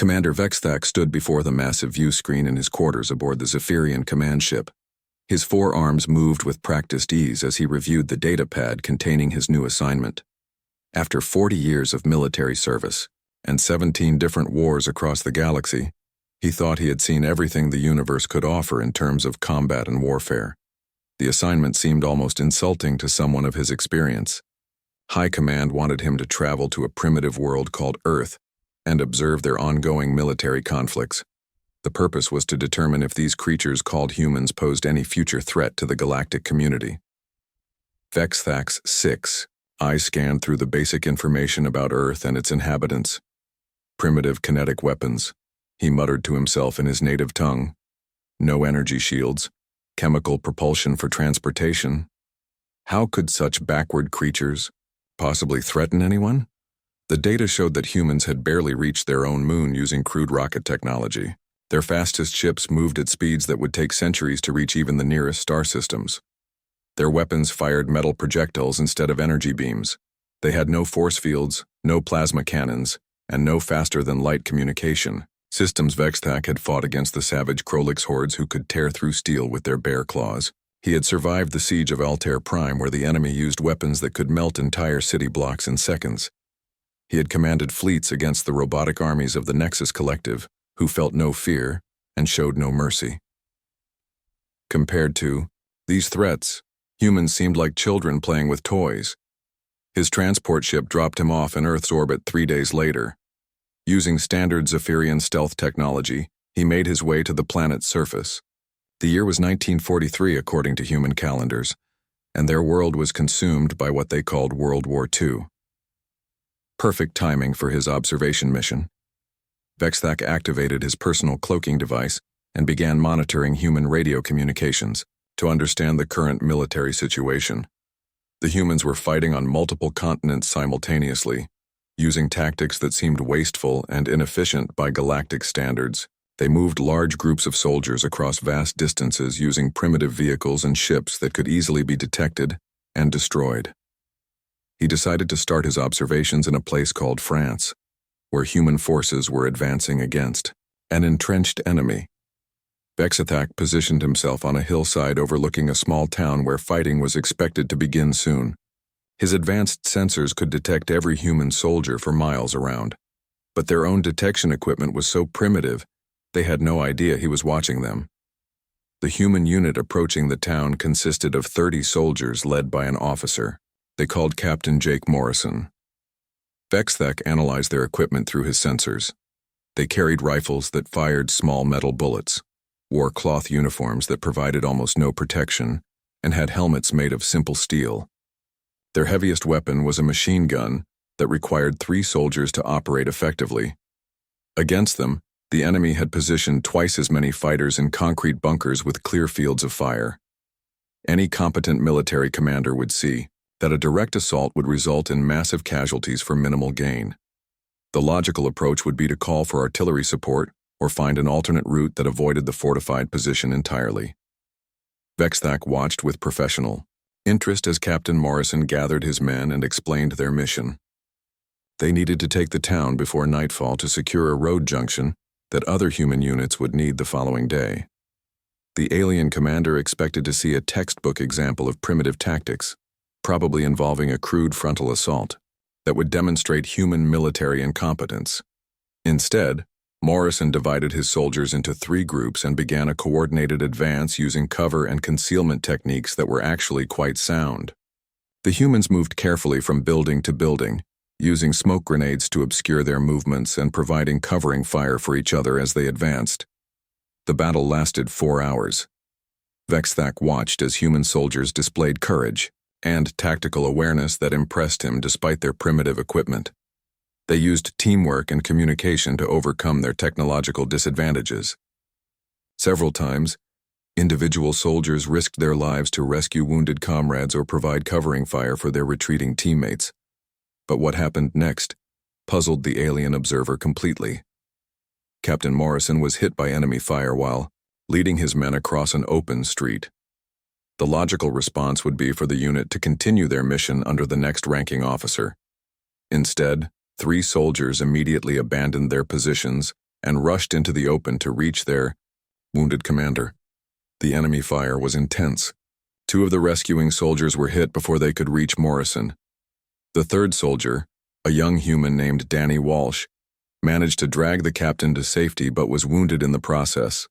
Commander Vexthak stood before the massive view screen in his quarters aboard the Zephyrian command ship. His forearms moved with practiced ease as he reviewed the data pad containing his new assignment. After 40 years of military service and 17 different wars across the galaxy, he thought he had seen everything the universe could offer in terms of combat and warfare. The assignment seemed almost insulting to someone of his experience. High Command wanted him to travel to a primitive world called Earth and observe their ongoing military conflicts. The purpose was to determine if these creatures called humans posed any future threat to the galactic community. Vexthak's 6 eyes scanned through the basic information about Earth and its inhabitants. Primitive kinetic weapons, he muttered to himself in his native tongue. No energy shields, chemical propulsion for transportation. How could such backward creatures possibly threaten anyone? The data showed that humans had barely reached their own moon using crude rocket technology. Their fastest ships moved at speeds that would take centuries to reach even the nearest star systems. Their weapons fired metal projectiles instead of energy beams. They had no force fields, no plasma cannons, and no faster-than-light communication. Systems Vexthak had fought against the savage Krolix hordes who could tear through steel with their bare claws. He had survived the siege of Altair Prime, where the enemy used weapons that could melt entire city blocks in seconds. He had commanded fleets against the robotic armies of the Nexus Collective, who felt no fear and showed no mercy. Compared to these threats, humans seemed like children playing with toys. His transport ship dropped him off in Earth's orbit 3 days later. Using standard Zephyrian stealth technology, he made his way to the planet's surface. The year was 1943 according to human calendars, and their world was consumed by what they called World War II. Perfect timing for his observation mission. Vexthak activated his personal cloaking device and began monitoring human radio communications to understand the current military situation. The humans were fighting on multiple continents simultaneously, using tactics that seemed wasteful and inefficient by galactic standards. They moved large groups of soldiers across vast distances using primitive vehicles and ships that could easily be detected and destroyed. He decided to start his observations in a place called France, where human forces were advancing against an entrenched enemy. Vexthak positioned himself on a hillside overlooking a small town where fighting was expected to begin soon. His advanced sensors could detect every human soldier for miles around, but their own detection equipment was so primitive they had no idea he was watching them. The human unit approaching the town consisted of 30 soldiers led by an officer. They called Captain Jake Morrison. Vexthak analyzed their equipment through his sensors. They carried rifles that fired small metal bullets, wore cloth uniforms that provided almost no protection, and had helmets made of simple steel. Their heaviest weapon was a machine gun that required 3 soldiers to operate effectively. Against them, the enemy had positioned twice as many fighters in concrete bunkers with clear fields of fire. Any competent military commander would see that a direct assault would result in massive casualties for minimal gain. The logical approach would be to call for artillery support or find an alternate route that avoided the fortified position entirely. Vexthak watched with professional interest as Captain Morrison gathered his men and explained their mission. They needed to take the town before nightfall to secure a road junction that other human units would need the following day. The alien commander expected to see a textbook example of primitive tactics, probably involving a crude frontal assault, that would demonstrate human military incompetence. Instead, Morrison divided his soldiers into 3 groups and began a coordinated advance using cover and concealment techniques that were actually quite sound. The humans moved carefully from building to building, using smoke grenades to obscure their movements and providing covering fire for each other as they advanced. The battle lasted 4 hours. Vexthak watched as human soldiers displayed courage and tactical awareness that impressed him despite their primitive equipment. They used teamwork and communication to overcome their technological disadvantages. Several times, individual soldiers risked their lives to rescue wounded comrades or provide covering fire for their retreating teammates. But what happened next puzzled the alien observer completely. Captain Morrison was hit by enemy fire while leading his men across an open street. The logical response would be for the unit to continue their mission under the next ranking officer. Instead, 3 soldiers immediately abandoned their positions and rushed into the open to reach their wounded commander. The enemy fire was intense. Two of the rescuing soldiers were hit before they could reach Morrison. The third soldier, a young human named Danny Walsh, managed to drag the captain to safety but was wounded in the process.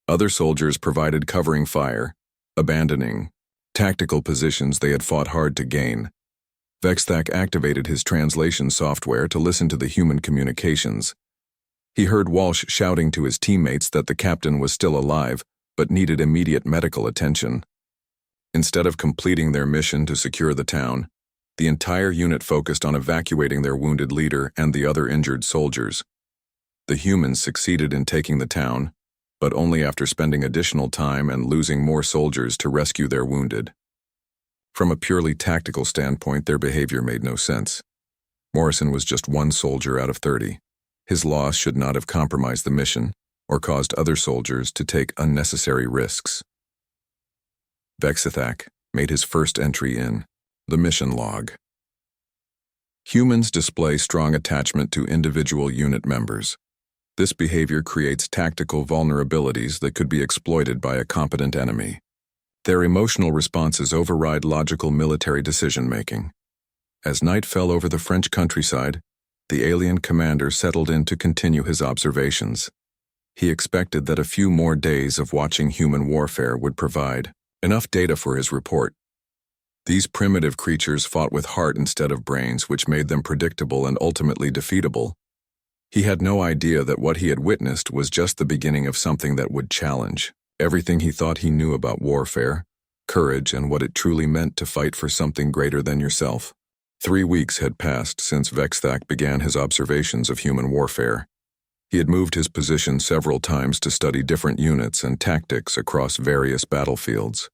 Other soldiers provided covering fire, abandoning tactical positions they had fought hard to gain. Vexthak activated his translation software to listen to the human communications. He heard Walsh shouting to his teammates that the captain was still alive but needed immediate medical attention. Instead of completing their mission to secure the town, the entire unit focused on evacuating their wounded leader and the other injured soldiers. The humans succeeded in taking the town, but only after spending additional time and losing more soldiers to rescue their wounded. From a purely tactical standpoint, their behavior made no sense. Morrison was just one soldier out of 30. His loss should not have compromised the mission or caused other soldiers to take unnecessary risks. Vexthak made his first entry in the mission log. Humans display strong attachment to individual unit members. This behavior creates tactical vulnerabilities that could be exploited by a competent enemy. Their emotional responses override logical military decision-making. As night fell over the French countryside, the alien commander settled in to continue his observations. He expected that a few more days of watching human warfare would provide enough data for his report. These primitive creatures fought with heart instead of brains, which made them predictable and ultimately defeatable. He had no idea that what he had witnessed was just the beginning of something that would challenge everything he thought he knew about warfare, courage, and what it truly meant to fight for something greater than yourself. 3 weeks had passed since Vexthak began his observations of human warfare. He had moved his position several times to study different units and tactics across various battlefields.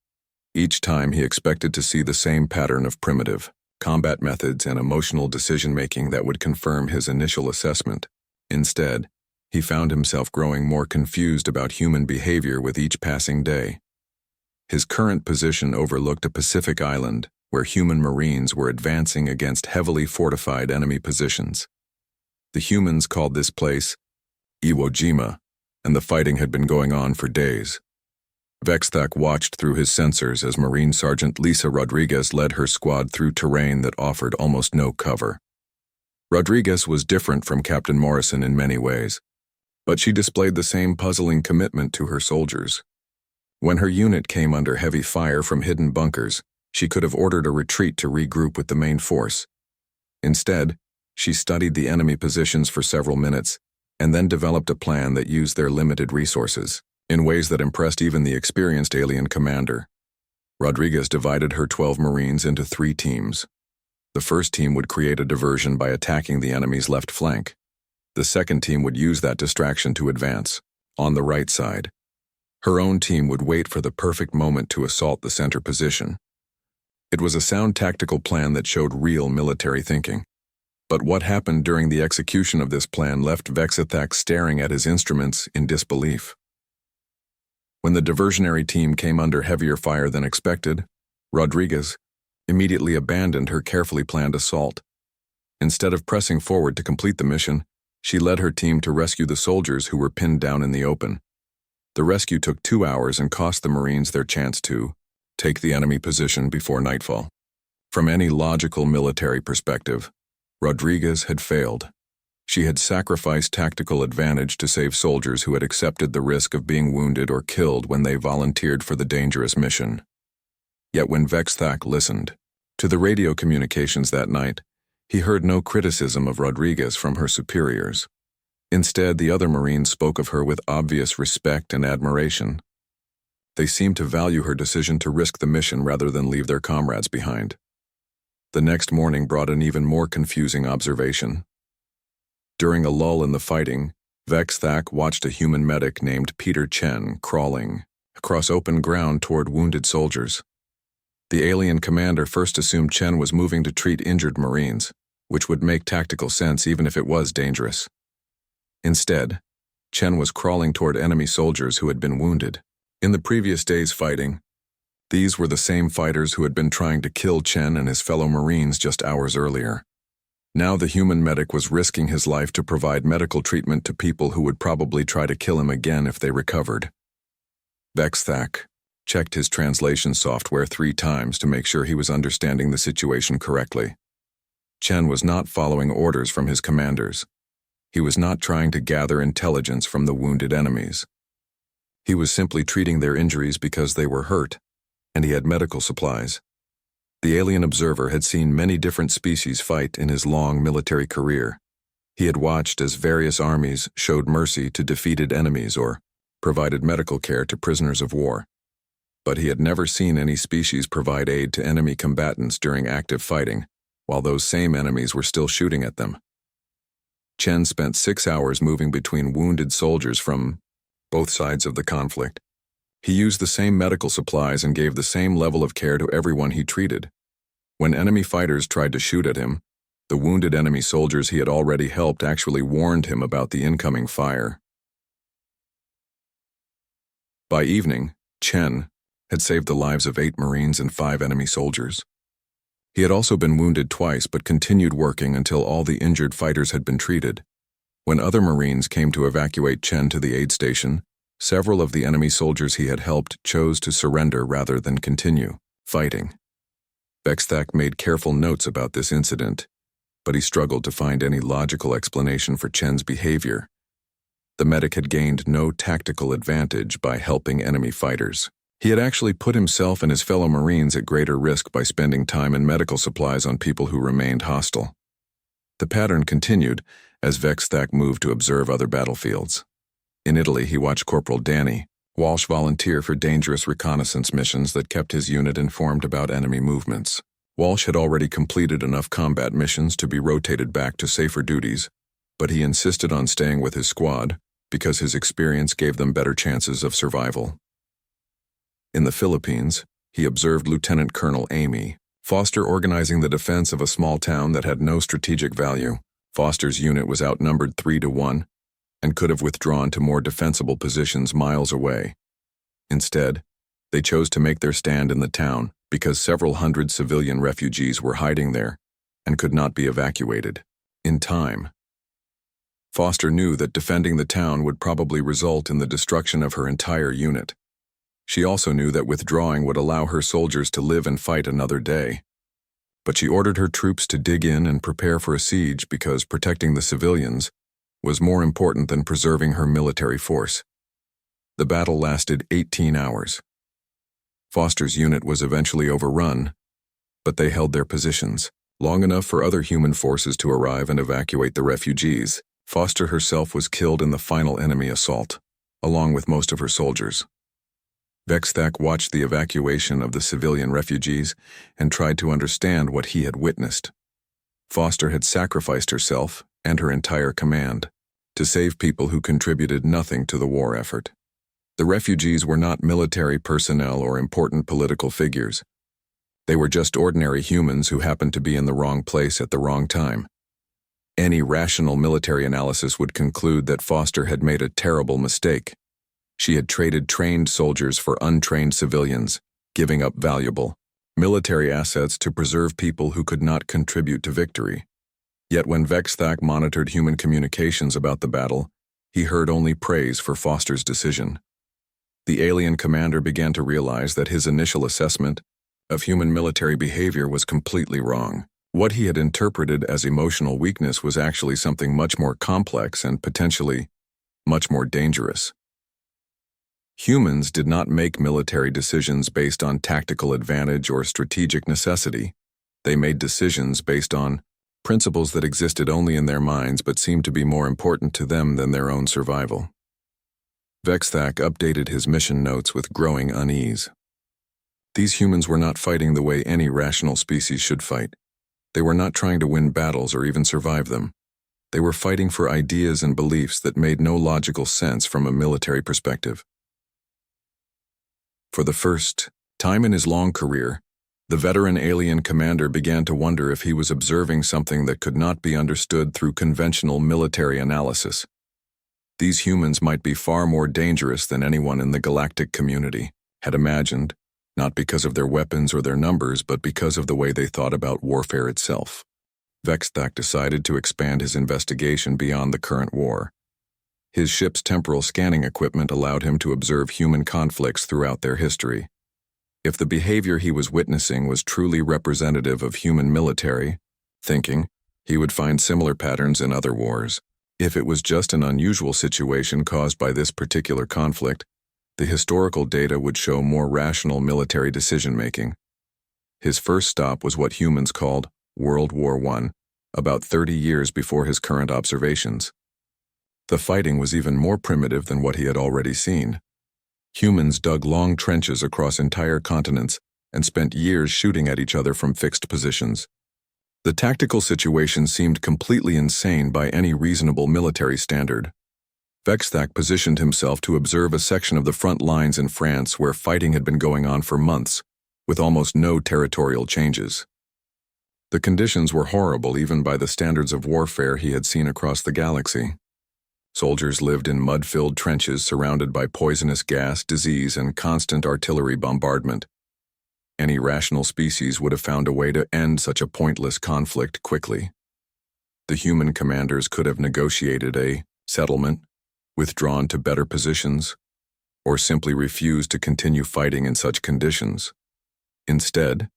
Each time he expected to see the same pattern of primitive combat methods and emotional decision-making that would confirm his initial assessment. Instead, he found himself growing more confused about human behavior with each passing day. His current position overlooked a Pacific island where human Marines were advancing against heavily fortified enemy positions. The humans called this place Iwo Jima, and the fighting had been going on for days. Vexthak watched through his sensors as Marine Sergeant Lisa Rodriguez led her squad through terrain that offered almost no cover. Rodriguez was different from Captain Morrison in many ways, but she displayed the same puzzling commitment to her soldiers. When her unit came under heavy fire from hidden bunkers, she could have ordered a retreat to regroup with the main force. Instead, she studied the enemy positions for several minutes and then developed a plan that used their limited resources in ways that impressed even the experienced alien commander. Rodriguez divided her 12 Marines into 3 teams. The first team would create a diversion by attacking the enemy's left flank. The second team would use that distraction to advance, on the right side. Her own team would wait for the perfect moment to assault the center position. It was a sound tactical plan that showed real military thinking. But what happened during the execution of this plan left Vexthak staring at his instruments in disbelief. When the diversionary team came under heavier fire than expected, Rodriguez immediately abandoned her carefully planned assault. Instead of pressing forward to complete the mission, she led her team to rescue the soldiers who were pinned down in the open. The rescue took 2 hours and cost the Marines their chance to take the enemy position before nightfall. From any logical military perspective, Rodriguez had failed. She had sacrificed tactical advantage to save soldiers who had accepted the risk of being wounded or killed when they volunteered for the dangerous mission. Yet when Vexthak listened to the radio communications that night, he heard no criticism of Rodriguez from her superiors. Instead, the other Marines spoke of her with obvious respect and admiration. They seemed to value her decision to risk the mission rather than leave their comrades behind. The next morning brought an even more confusing observation. During a lull in the fighting, Vexthak watched a human medic named Peter Chen crawling across open ground toward wounded soldiers. The alien commander first assumed Chen was moving to treat injured Marines, which would make tactical sense even if it was dangerous. Instead, Chen was crawling toward enemy soldiers who had been wounded. In the previous day's fighting, these were the same fighters who had been trying to kill Chen and his fellow Marines just hours earlier. Now the human medic was risking his life to provide medical treatment to people who would probably try to kill him again if they recovered. Vexthak checked his translation software 3 times to make sure he was understanding the situation correctly. Chen was not following orders from his commanders. He was not trying to gather intelligence from the wounded enemies. He was simply treating their injuries because they were hurt, and he had medical supplies. The alien observer had seen many different species fight in his long military career. He had watched as various armies showed mercy to defeated enemies or provided medical care to prisoners of war. But he had never seen any species provide aid to enemy combatants during active fighting, while those same enemies were still shooting at them. Chen spent 6 hours moving between wounded soldiers from both sides of the conflict. He used the same medical supplies and gave the same level of care to everyone he treated. When enemy fighters tried to shoot at him, the wounded enemy soldiers he had already helped actually warned him about the incoming fire. By evening, Chen had saved the lives of 8 Marines and 5 enemy soldiers. He had also been wounded twice but continued working until all the injured fighters had been treated. When other Marines came to evacuate Chen to the aid station, several of the enemy soldiers he had helped chose to surrender rather than continue fighting. Vexthak made careful notes about this incident, but he struggled to find any logical explanation for Chen's behavior. The medic had gained no tactical advantage by helping enemy fighters. He had actually put himself and his fellow Marines at greater risk by spending time and medical supplies on people who remained hostile. The pattern continued as Vexthak moved to observe other battlefields. In Italy, he watched Corporal Danny Walsh volunteer for dangerous reconnaissance missions that kept his unit informed about enemy movements. Walsh had already completed enough combat missions to be rotated back to safer duties, but he insisted on staying with his squad because his experience gave them better chances of survival. In the Philippines, he observed Lieutenant Colonel Amy Foster organizing the defense of a small town that had no strategic value. Foster's unit was outnumbered 3-1 and could have withdrawn to more defensible positions miles away. Instead, they chose to make their stand in the town because several hundred civilian refugees were hiding there and could not be evacuated in time. Foster knew that defending the town would probably result in the destruction of her entire unit. She also knew that withdrawing would allow her soldiers to live and fight another day. But she ordered her troops to dig in and prepare for a siege because protecting the civilians was more important than preserving her military force. The battle lasted 18 hours. Foster's unit was eventually overrun, but they held their positions long enough for other human forces to arrive and evacuate the refugees. Foster herself was killed in the final enemy assault, along with most of her soldiers. Vexthak watched the evacuation of the civilian refugees and tried to understand what he had witnessed. Foster had sacrificed herself and her entire command to save people who contributed nothing to the war effort. The refugees were not military personnel or important political figures. They were just ordinary humans who happened to be in the wrong place at the wrong time. Any rational military analysis would conclude that Foster had made a terrible mistake. She had traded trained soldiers for untrained civilians, giving up valuable military assets to preserve people who could not contribute to victory. Yet when Vexthak monitored human communications about the battle, he heard only praise for Foster's decision. The alien commander began to realize that his initial assessment of human military behavior was completely wrong. What he had interpreted as emotional weakness was actually something much more complex and potentially much more dangerous. Humans did not make military decisions based on tactical advantage or strategic necessity. They made decisions based on principles that existed only in their minds but seemed to be more important to them than their own survival. Vexthak updated his mission notes with growing unease. These humans were not fighting the way any rational species should fight. They were not trying to win battles or even survive them. They were fighting for ideas and beliefs that made no logical sense from a military perspective. For the first time in his long career, the veteran alien commander began to wonder if he was observing something that could not be understood through conventional military analysis. These humans might be far more dangerous than anyone in the galactic community had imagined, not because of their weapons or their numbers, but because of the way they thought about warfare itself. Vexthak decided to expand his investigation beyond the current war. His ship's temporal scanning equipment allowed him to observe human conflicts throughout their history. If the behavior he was witnessing was truly representative of human military thinking, he would find similar patterns in other wars. If it was just an unusual situation caused by this particular conflict, the historical data would show more rational military decision-making. His first stop was what humans called World War I, about 30 years before his current observations. The fighting was even more primitive than what he had already seen. Humans dug long trenches across entire continents and spent years shooting at each other from fixed positions. The tactical situation seemed completely insane by any reasonable military standard. Vexthak positioned himself to observe a section of the front lines in France where fighting had been going on for months, with almost no territorial changes. The conditions were horrible even by the standards of warfare he had seen across the galaxy. Soldiers lived in mud-filled trenches surrounded by poisonous gas, disease, and constant artillery bombardment. Any rational species would have found a way to end such a pointless conflict quickly. The human commanders could have negotiated a settlement, withdrawn to better positions, or simply refused to continue fighting in such conditions. Instead,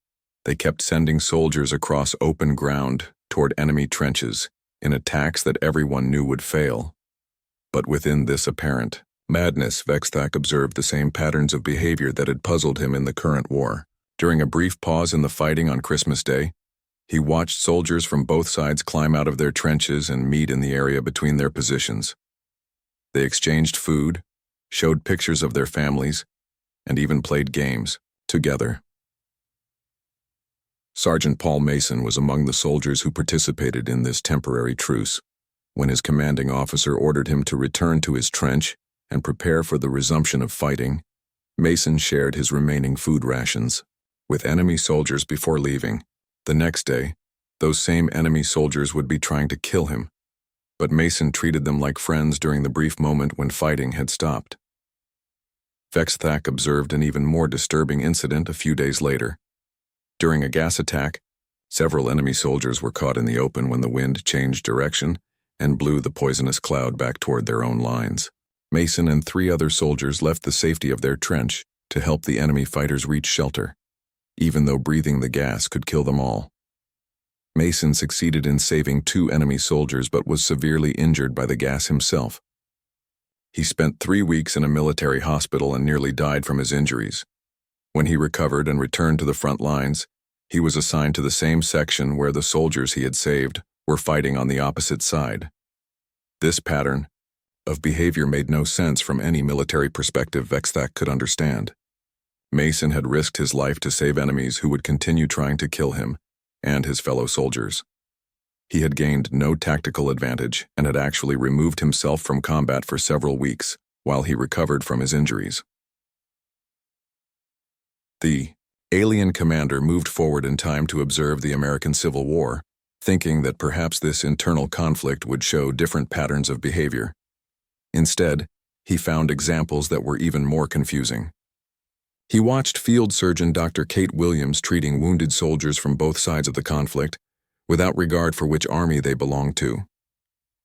they kept sending soldiers across open ground toward enemy trenches in attacks that everyone knew would fail. But within this apparent madness, Vexthak observed the same patterns of behavior that had puzzled him in the current war. During a brief pause in the fighting on Christmas Day, he watched soldiers from both sides climb out of their trenches and meet in the area between their positions. They exchanged food, showed pictures of their families, and even played games together. Sergeant Paul Mason was among the soldiers who participated in this temporary truce. When his commanding officer ordered him to return to his trench and prepare for the resumption of fighting, Mason shared his remaining food rations with enemy soldiers before leaving. The next day, those same enemy soldiers would be trying to kill him, but Mason treated them like friends during the brief moment when fighting had stopped. Vexthak observed an even more disturbing incident a few days later. During a gas attack, several enemy soldiers were caught in the open when the wind changed direction and blew the poisonous cloud back toward their own lines. Mason and 3 other soldiers left the safety of their trench to help the enemy fighters reach shelter, even though breathing the gas could kill them all. Mason succeeded in saving 2 enemy soldiers but was severely injured by the gas himself. He spent 3 weeks in a military hospital and nearly died from his injuries. When he recovered and returned to the front lines, he was assigned to the same section where the soldiers he had saved were fighting on the opposite side. This pattern of behavior made no sense from any military perspective Vexthak could understand. Mason had risked his life to save enemies who would continue trying to kill him and his fellow soldiers. He had gained no tactical advantage and had actually removed himself from combat for several weeks while he recovered from his injuries. The alien commander moved forward in time to observe the American Civil War, thinking that perhaps this internal conflict would show different patterns of behavior. Instead, he found examples that were even more confusing. He watched Field Surgeon Dr. Kate Williams treating wounded soldiers from both sides of the conflict, without regard for which army they belonged to.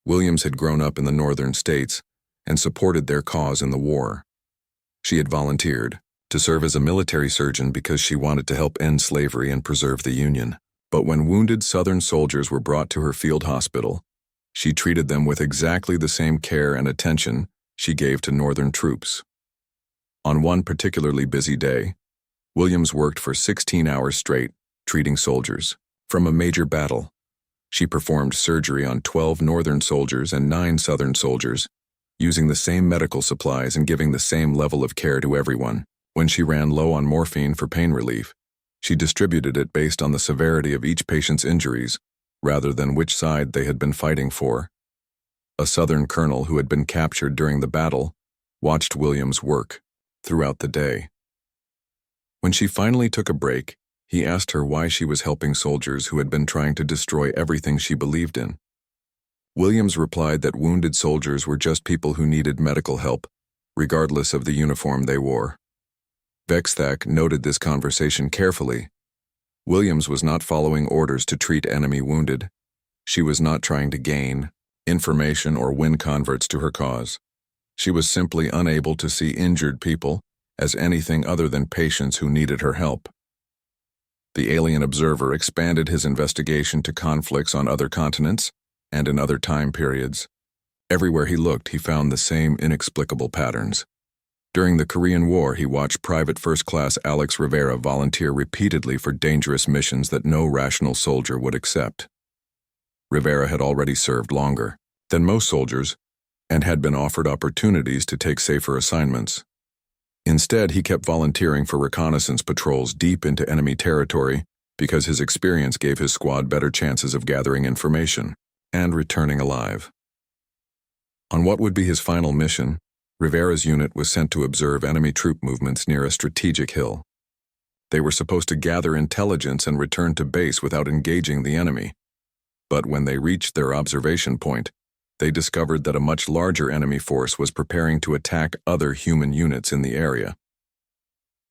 Williams had grown up in the northern states and supported their cause in the war. She had volunteered to serve as a military surgeon because she wanted to help end slavery and preserve the Union. But when wounded Southern soldiers were brought to her field hospital, she treated them with exactly the same care and attention she gave to Northern troops. On one particularly busy day, Williams worked for 16 hours straight, treating soldiers from a major battle. She performed surgery on 12 Northern soldiers and 9 Southern soldiers, using the same medical supplies and giving the same level of care to everyone. When she ran low on morphine for pain relief, she distributed it based on the severity of each patient's injuries, rather than which side they had been fighting for. A Southern colonel who had been captured during the battle watched Williams work throughout the day. When she finally took a break, he asked her why she was helping soldiers who had been trying to destroy everything she believed in. Williams replied that wounded soldiers were just people who needed medical help, regardless of the uniform they wore. Vexthak noted this conversation carefully. Williams was not following orders to treat enemy wounded. She was not trying to gain information or win converts to her cause. She was simply unable to see injured people as anything other than patients who needed her help. The alien observer expanded his investigation to conflicts on other continents and in other time periods. Everywhere he looked, he found the same inexplicable patterns. During the Korean War, he watched Private First Class Alex Rivera volunteer repeatedly for dangerous missions that no rational soldier would accept. Rivera had already served longer than most soldiers and had been offered opportunities to take safer assignments. Instead, he kept volunteering for reconnaissance patrols deep into enemy territory because his experience gave his squad better chances of gathering information and returning alive. On what would be his final mission, Rivera's unit was sent to observe enemy troop movements near a strategic hill. They were supposed to gather intelligence and return to base without engaging the enemy. But when they reached their observation point, they discovered that a much larger enemy force was preparing to attack other human units in the area.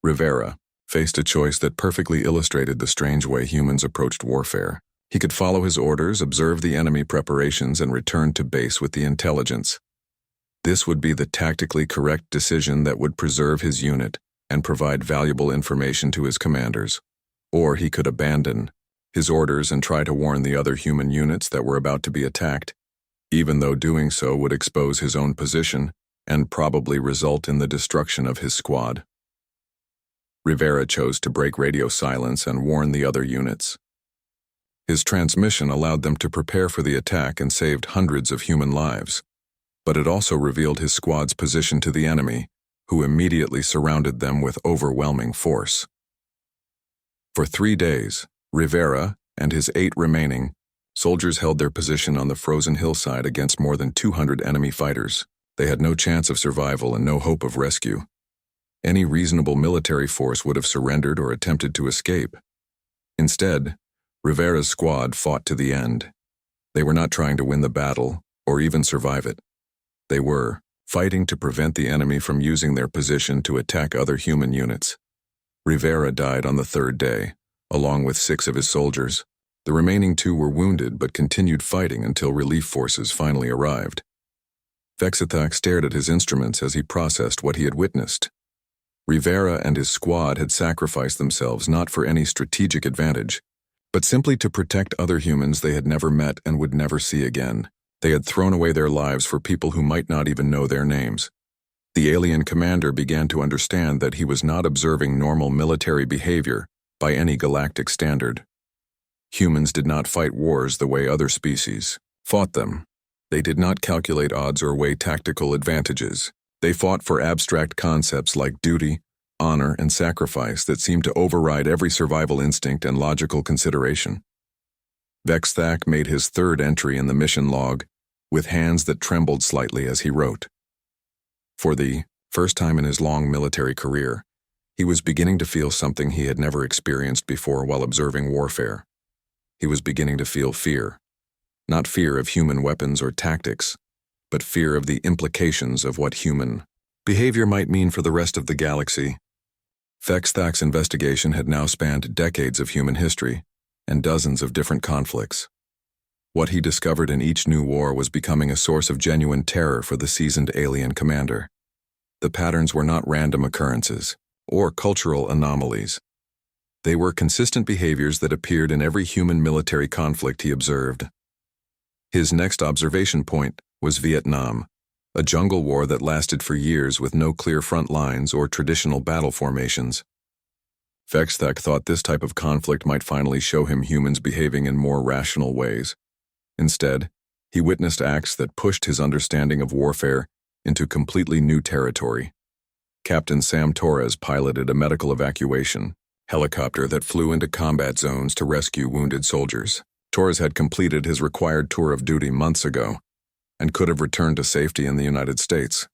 Rivera faced a choice that perfectly illustrated the strange way humans approached warfare. He could follow his orders, observe the enemy preparations, and return to base with the intelligence. This would be the tactically correct decision that would preserve his unit and provide valuable information to his commanders. Or he could abandon his orders and try to warn the other human units that were about to be attacked, even though doing so would expose his own position and probably result in the destruction of his squad. Rivera chose to break radio silence and warn the other units. His transmission allowed them to prepare for the attack and saved hundreds of human lives, but it also revealed his squad's position to the enemy, who immediately surrounded them with overwhelming force. For 3 days, Rivera and his 8 remaining soldiers held their position on the frozen hillside against more than 200 enemy fighters. They had no chance of survival and no hope of rescue. Any reasonable military force would have surrendered or attempted to escape. Instead, Rivera's squad fought to the end. They were not trying to win the battle or even survive it. They were fighting to prevent the enemy from using their position to attack other human units. Rivera died on the 3rd day, along with 6 of his soldiers. The remaining 2 were wounded but continued fighting until relief forces finally arrived. Vexithak stared at his instruments as he processed what he had witnessed. Rivera and his squad had sacrificed themselves not for any strategic advantage, but simply to protect other humans they had never met and would never see again. They had thrown away their lives for people who might not even know their names. The alien commander began to understand that he was not observing normal military behavior by any galactic standard. Humans did not fight wars the way other species fought them. They did not calculate odds or weigh tactical advantages. They fought for abstract concepts like duty, honor, and sacrifice that seemed to override every survival instinct and logical consideration. Vexthak made his 3rd entry in the mission log, with hands that trembled slightly as he wrote. For the first time in his long military career, he was beginning to feel something he had never experienced before while observing warfare. He was beginning to feel fear. Not fear of human weapons or tactics, but fear of the implications of what human behavior might mean for the rest of the galaxy. Vexthak's investigation had now spanned decades of human history and dozens of different conflicts. What he discovered in each new war was becoming a source of genuine terror for the seasoned alien commander. The patterns were not random occurrences or cultural anomalies. They were consistent behaviors that appeared in every human military conflict he observed. His next observation point was Vietnam, a jungle war that lasted for years with no clear front lines or traditional battle formations. Vexthak thought this type of conflict might finally show him humans behaving in more rational ways. Instead, he witnessed acts that pushed his understanding of warfare into completely new territory. Captain Sam Torres piloted a medical evacuation helicopter that flew into combat zones to rescue wounded soldiers. Torres had completed his required tour of duty months ago and could have returned to safety in the United States.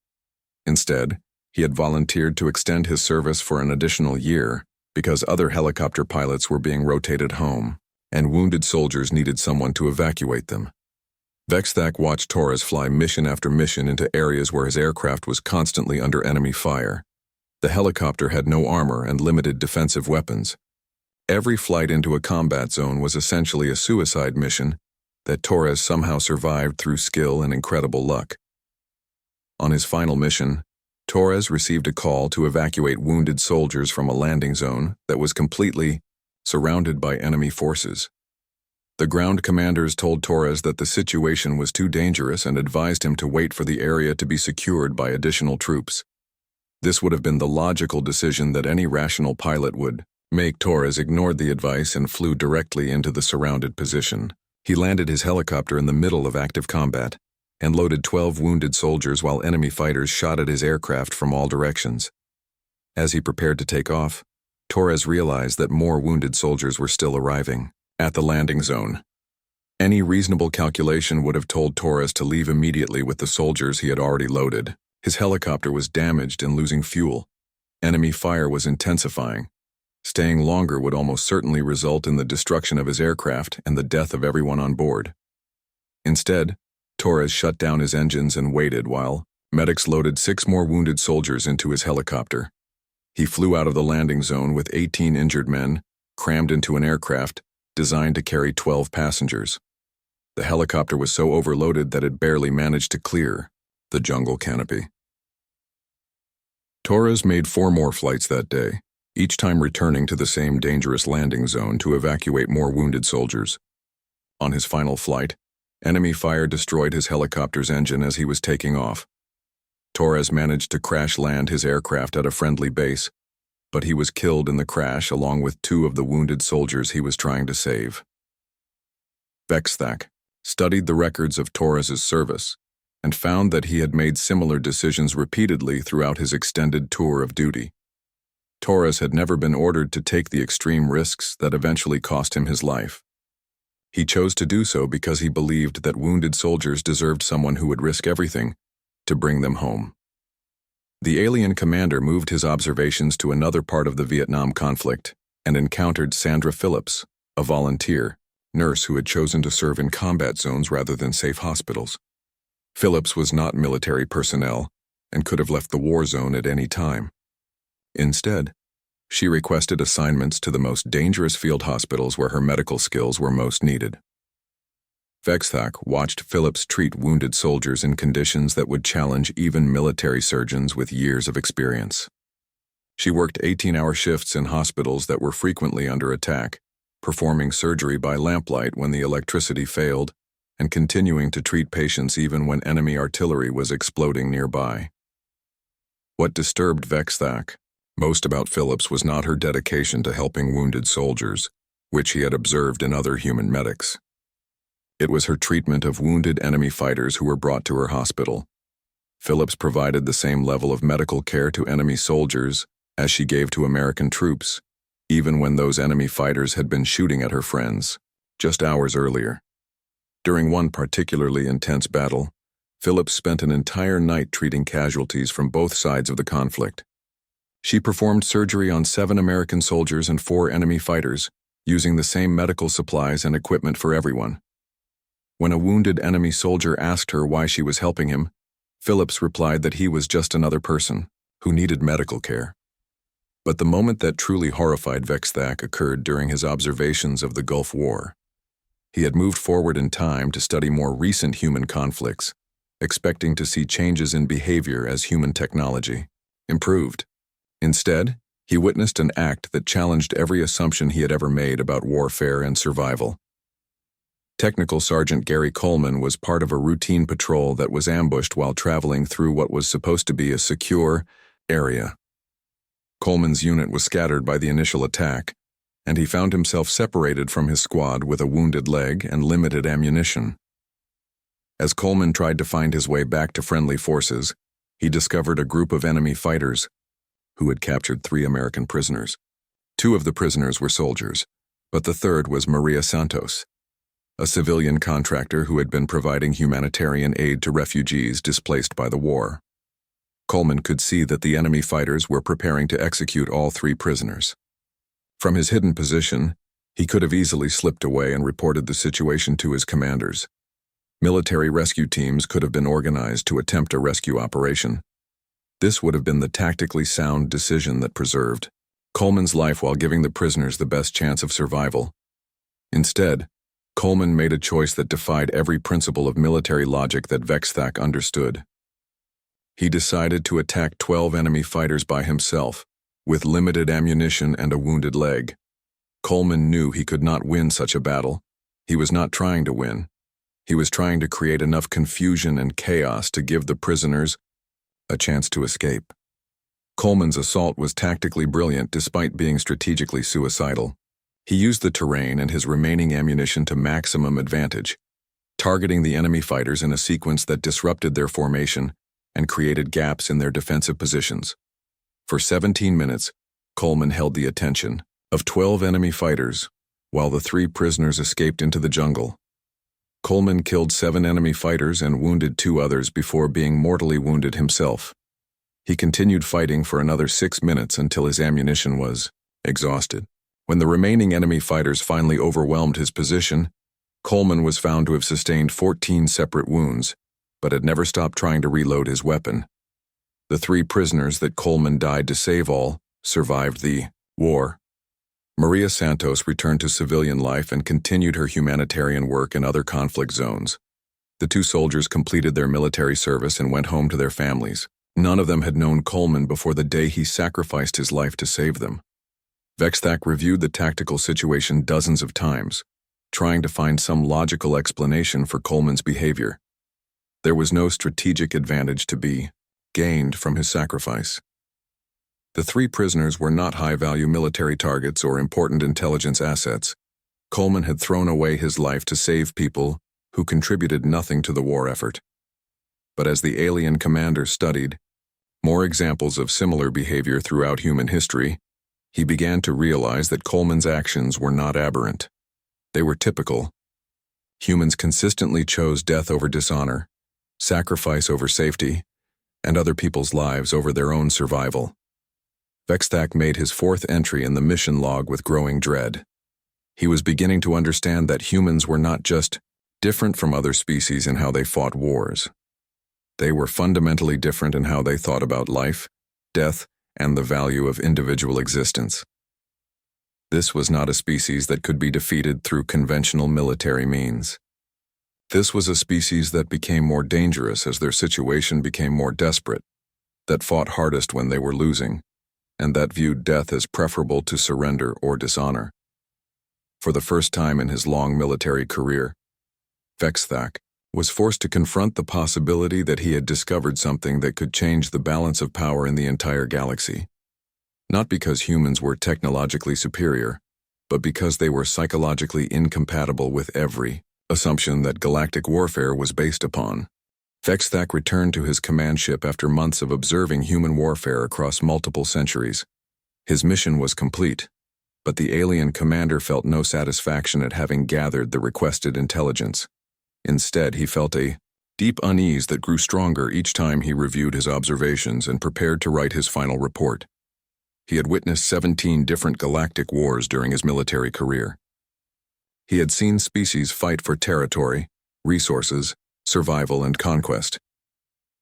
Instead, he had volunteered to extend his service for an additional year because other helicopter pilots were being rotated home, and wounded soldiers needed someone to evacuate them. Vexthak watched Torres fly mission after mission into areas where his aircraft was constantly under enemy fire. The helicopter had no armor and limited defensive weapons. Every flight into a combat zone was essentially a suicide mission that Torres somehow survived through skill and incredible luck. On his final mission, Torres received a call to evacuate wounded soldiers from a landing zone that was completely surrounded by enemy forces. The ground commanders told Torres that the situation was too dangerous and advised him to wait for the area to be secured by additional troops. This would have been the logical decision that any rational pilot would make. Torres ignored the advice and flew directly into the surrounded position. He landed his helicopter in the middle of active combat and loaded 12 wounded soldiers while enemy fighters shot at his aircraft from all directions. As he prepared to take off, Torres realized that more wounded soldiers were still arriving at the landing zone. Any reasonable calculation would have told Torres to leave immediately with the soldiers he had already loaded. His helicopter was damaged and losing fuel. Enemy fire was intensifying. Staying longer would almost certainly result in the destruction of his aircraft and the death of everyone on board. Instead, Torres shut down his engines and waited while medics loaded 6 more wounded soldiers into his helicopter. He flew out of the landing zone with 18 injured men, crammed into an aircraft designed to carry 12 passengers. The helicopter was so overloaded that it barely managed to clear the jungle canopy. Torres made 4 more flights that day, each time returning to the same dangerous landing zone to evacuate more wounded soldiers. On his final flight, enemy fire destroyed his helicopter's engine as he was taking off. Torres managed to crash land his aircraft at a friendly base, but he was killed in the crash along with 2 of the wounded soldiers he was trying to save. Vexthak studied the records of Torres's service and found that he had made similar decisions repeatedly throughout his extended tour of duty. Torres had never been ordered to take the extreme risks that eventually cost him his life. He chose to do so because he believed that wounded soldiers deserved someone who would risk everything to bring them home. The alien commander moved his observations to another part of the Vietnam conflict and encountered Sandra Phillips, a volunteer nurse who had chosen to serve in combat zones rather than safe hospitals. Phillips was not military personnel and could have left the war zone at any time. Instead, she requested assignments to the most dangerous field hospitals where her medical skills were most needed. Vexthak watched Phillips treat wounded soldiers in conditions that would challenge even military surgeons with years of experience. She worked 18-hour shifts in hospitals that were frequently under attack, performing surgery by lamplight when the electricity failed, and continuing to treat patients even when enemy artillery was exploding nearby. What disturbed Vexthak most about Phillips was not her dedication to helping wounded soldiers, which he had observed in other human medics. It was her treatment of wounded enemy fighters who were brought to her hospital. Phillips provided the same level of medical care to enemy soldiers as she gave to American troops, even when those enemy fighters had been shooting at her friends just hours earlier. During one particularly intense battle, Phillips spent an entire night treating casualties from both sides of the conflict. She performed surgery on 7 American soldiers and 4 enemy fighters, using the same medical supplies and equipment for everyone. When a wounded enemy soldier asked her why she was helping him, Phillips replied that he was just another person who needed medical care. But the moment that truly horrified Vexthak occurred during his observations of the Gulf War. He had moved forward in time to study more recent human conflicts, expecting to see changes in behavior as human technology improved. Instead, he witnessed an act that challenged every assumption he had ever made about warfare and survival. Technical Sergeant Gary Coleman was part of a routine patrol that was ambushed while traveling through what was supposed to be a secure area. Coleman's unit was scattered by the initial attack, and he found himself separated from his squad with a wounded leg and limited ammunition. As Coleman tried to find his way back to friendly forces, he discovered a group of enemy fighters who had captured 3 American prisoners. 2 of the prisoners were soldiers, but the third was Maria Santos, a civilian contractor who had been providing humanitarian aid to refugees displaced by the war. Coleman could see that the enemy fighters were preparing to execute all 3 prisoners. From his hidden position, he could have easily slipped away and reported the situation to his commanders. Military rescue teams could have been organized to attempt a rescue operation. This would have been the tactically sound decision that preserved Coleman's life while giving the prisoners the best chance of survival. Instead, Coleman made a choice that defied every principle of military logic that Vexthak understood. He decided to attack 12 enemy fighters by himself, with limited ammunition and a wounded leg. Coleman knew he could not win such a battle. He was not trying to win. He was trying to create enough confusion and chaos to give the prisoners a chance to escape. Coleman's assault was tactically brilliant despite being strategically suicidal. He used the terrain and his remaining ammunition to maximum advantage, targeting the enemy fighters in a sequence that disrupted their formation and created gaps in their defensive positions. For 17 minutes, Coleman held the attention of 12 enemy fighters, while the 3 prisoners escaped into the jungle. Coleman killed 7 enemy fighters and wounded 2 others before being mortally wounded himself. He continued fighting for another 6 minutes until his ammunition was exhausted. When the remaining enemy fighters finally overwhelmed his position, Coleman was found to have sustained 14 separate wounds, but had never stopped trying to reload his weapon. The 3 prisoners that Coleman died to save all survived the war. Maria Santos returned to civilian life and continued her humanitarian work in other conflict zones. The 2 soldiers completed their military service and went home to their families. None of them had known Coleman before the day he sacrificed his life to save them. Vexthak reviewed the tactical situation dozens of times, trying to find some logical explanation for Coleman's behavior. There was no strategic advantage to be gained from his sacrifice. The 3 prisoners were not high-value military targets or important intelligence assets. Coleman had thrown away his life to save people who contributed nothing to the war effort. But as the alien commander studied more examples of similar behavior throughout human history, he began to realize that Coleman's actions were not aberrant. They were typical. Humans consistently chose death over dishonor, sacrifice over safety, and other people's lives over their own survival. Vexthak made his 4th entry in the mission log with growing dread. He was beginning to understand that humans were not just different from other species in how they fought wars. They were fundamentally different in how they thought about life, death, and the value of individual existence. This was not a species that could be defeated through conventional military means. This was a species that became more dangerous as their situation became more desperate, that fought hardest when they were losing, and that viewed death as preferable to surrender or dishonor. For the first time in his long military career, Vexthak was forced to confront the possibility that he had discovered something that could change the balance of power in the entire galaxy. Not because humans were technologically superior, but because they were psychologically incompatible with every assumption that galactic warfare was based upon. Vexthak returned to his command ship after months of observing human warfare across multiple centuries. His mission was complete, but the alien commander felt no satisfaction at having gathered the requested intelligence. Instead, he felt a deep unease that grew stronger each time he reviewed his observations and prepared to write his final report. He had witnessed 17 different galactic wars during his military career. He had seen species fight for territory, resources, survival, and conquest.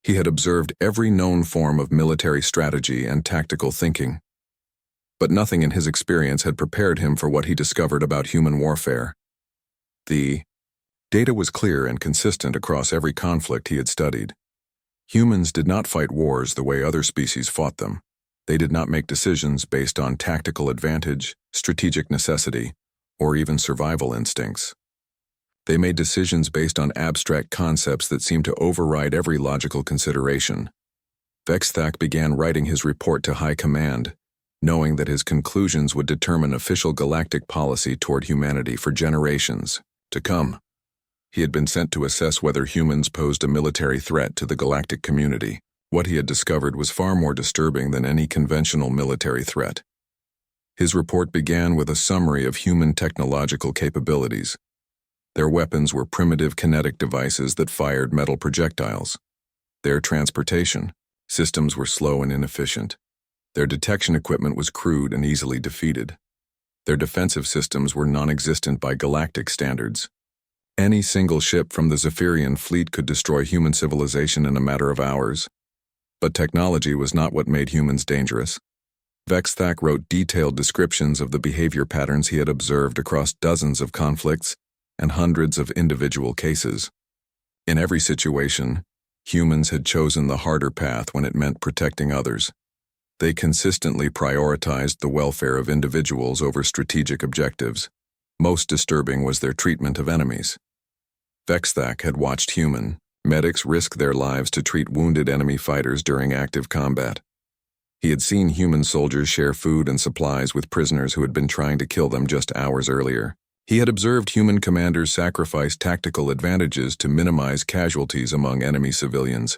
He had observed every known form of military strategy and tactical thinking. But nothing in his experience had prepared him for what he discovered about human warfare. The data was clear and consistent across every conflict he had studied. Humans did not fight wars the way other species fought them. They did not make decisions based on tactical advantage, strategic necessity, or even survival instincts. They made decisions based on abstract concepts that seemed to override every logical consideration. Vexthak began writing his report to High Command, knowing that his conclusions would determine official galactic policy toward humanity for generations to come. He had been sent to assess whether humans posed a military threat to the galactic community. What he had discovered was far more disturbing than any conventional military threat. His report began with a summary of human technological capabilities. Their weapons were primitive kinetic devices that fired metal projectiles. Their transportation systems were slow and inefficient. Their detection equipment was crude and easily defeated. Their defensive systems were non-existent by galactic standards. Any single ship from the Zephyrian fleet could destroy human civilization in a matter of hours. But technology was not what made humans dangerous. Vexthak wrote detailed descriptions of the behavior patterns he had observed across dozens of conflicts, and hundreds of individual cases. In every situation, humans had chosen the harder path when it meant protecting others. They consistently prioritized the welfare of individuals over strategic objectives. Most disturbing was their treatment of enemies. Vexthak had watched human medics risk their lives to treat wounded enemy fighters during active combat. He had seen human soldiers share food and supplies with prisoners who had been trying to kill them just hours earlier. He had observed human commanders sacrifice tactical advantages to minimize casualties among enemy civilians.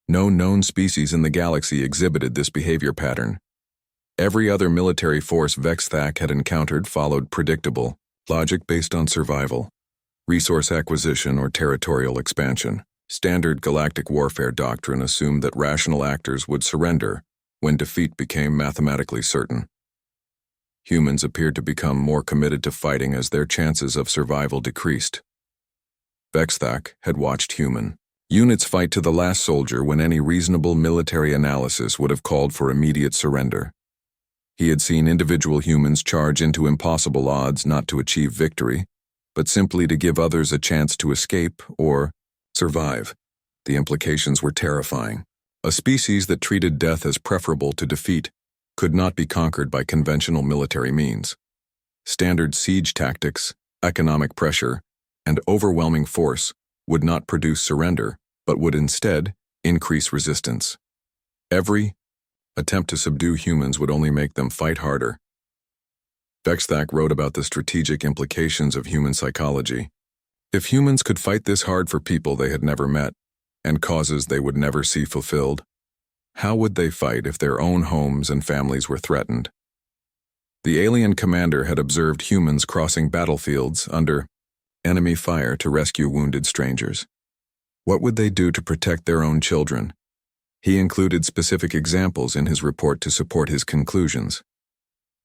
No known species in the galaxy exhibited this behavior pattern. Every other military force Vexthak had encountered followed predictable logic based on survival, resource acquisition, or territorial expansion. Standard galactic warfare doctrine assumed that rational actors would surrender when defeat became mathematically certain. Humans appeared to become more committed to fighting as their chances of survival decreased. Vexthak had watched human units fight to the last soldier when any reasonable military analysis would have called for immediate surrender. He had seen individual humans charge into impossible odds not to achieve victory, but simply to give others a chance to escape or survive. The implications were terrifying. A species that treated death as preferable to defeat could not be conquered by conventional military means. Standard siege tactics, economic pressure, and overwhelming force would not produce surrender, but would instead increase resistance. Every attempt to subdue humans would only make them fight harder. Vexthak wrote about the strategic implications of human psychology. If humans could fight this hard for people they had never met, and causes they would never see fulfilled, how would they fight if their own homes and families were threatened? The alien commander had observed humans crossing battlefields under enemy fire to rescue wounded strangers. What would they do to protect their own children? He included specific examples in his report to support his conclusions.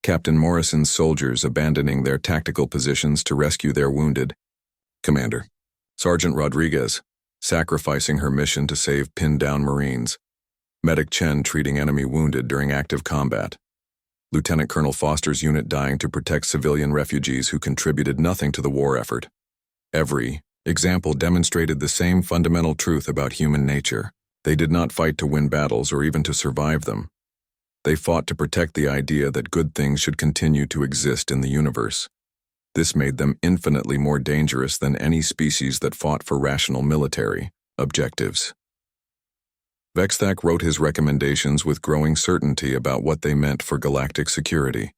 Captain Morrison's soldiers abandoning their tactical positions to rescue their wounded. Commander Sergeant Rodriguez sacrificing her mission to save pinned-down Marines. Medic Chen treating enemy wounded during active combat. Lieutenant Colonel Foster's unit dying to protect civilian refugees who contributed nothing to the war effort. Every example demonstrated the same fundamental truth about human nature. They did not fight to win battles or even to survive them. They fought to protect the idea that good things should continue to exist in the universe. This made them infinitely more dangerous than any species that fought for rational military objectives. Vexthak wrote his recommendations with growing certainty about what they meant for galactic security.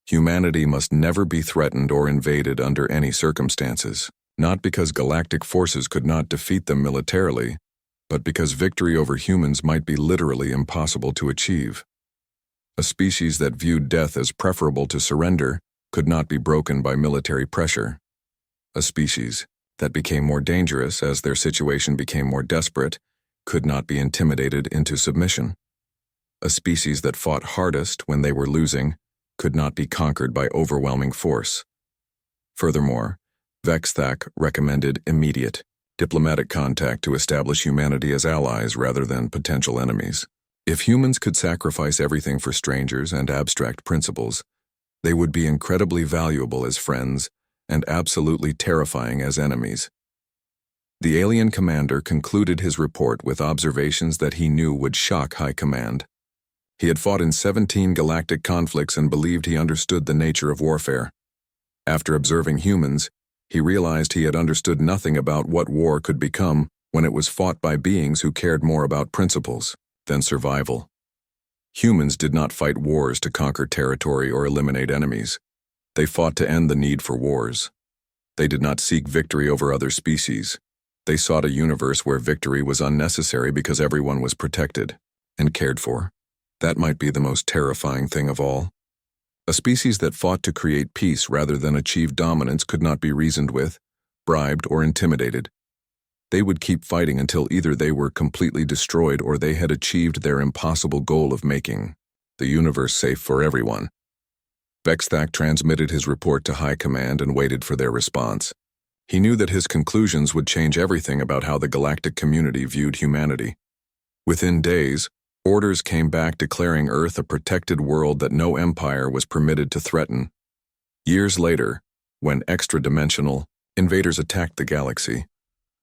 Humanity must never be threatened or invaded under any circumstances, not because galactic forces could not defeat them militarily, but because victory over humans might be literally impossible to achieve. A species that viewed death as preferable to surrender could not be broken by military pressure. A species that became more dangerous as their situation became more desperate could not be intimidated into submission. A species that fought hardest when they were losing could not be conquered by overwhelming force. Furthermore, Vexthak recommended immediate diplomatic contact to establish humanity as allies rather than potential enemies. If humans could sacrifice everything for strangers and abstract principles, they would be incredibly valuable as friends and absolutely terrifying as enemies. The alien commander concluded his report with observations that he knew would shock High Command. He had fought in 17 galactic conflicts and believed he understood the nature of warfare. After observing humans, he realized he had understood nothing about what war could become when it was fought by beings who cared more about principles than survival. Humans did not fight wars to conquer territory or eliminate enemies. They fought to end the need for wars. They did not seek victory over other species. They sought a universe where victory was unnecessary because everyone was protected and cared for. That might be the most terrifying thing of all. A species that fought to create peace rather than achieve dominance could not be reasoned with, bribed, or intimidated. They would keep fighting until either they were completely destroyed or they had achieved their impossible goal of making the universe safe for everyone. Vexthak transmitted his report to High Command and waited for their response. He knew that his conclusions would change everything about how the galactic community viewed humanity. Within days, orders came back declaring Earth a protected world that no empire was permitted to threaten. Years later, when extra-dimensional, Invaders attacked the galaxy.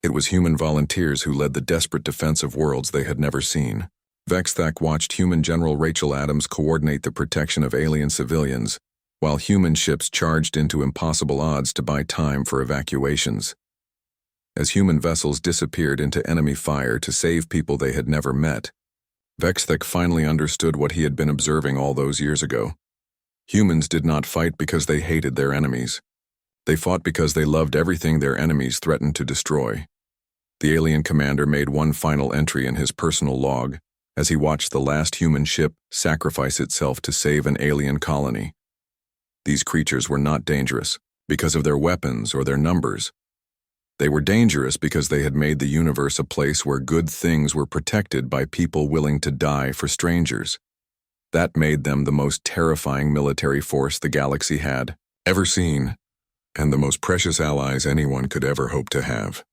It was human volunteers who led the desperate defense of worlds they had never seen. Vexthak watched human General Rachel Adams coordinate the protection of alien civilians, while human ships charged into impossible odds to buy time for evacuations. As human vessels disappeared into enemy fire to save people they had never met, Vexthak finally understood what he had been observing all those years ago. Humans did not fight because they hated their enemies. They fought because they loved everything their enemies threatened to destroy. The alien commander made one final entry in his personal log as he watched the last human ship sacrifice itself to save an alien colony. These creatures were not dangerous because of their weapons or their numbers. They were dangerous because they had made the universe a place where good things were protected by people willing to die for strangers. That made them the most terrifying military force the galaxy had ever seen, and the most precious allies anyone could ever hope to have.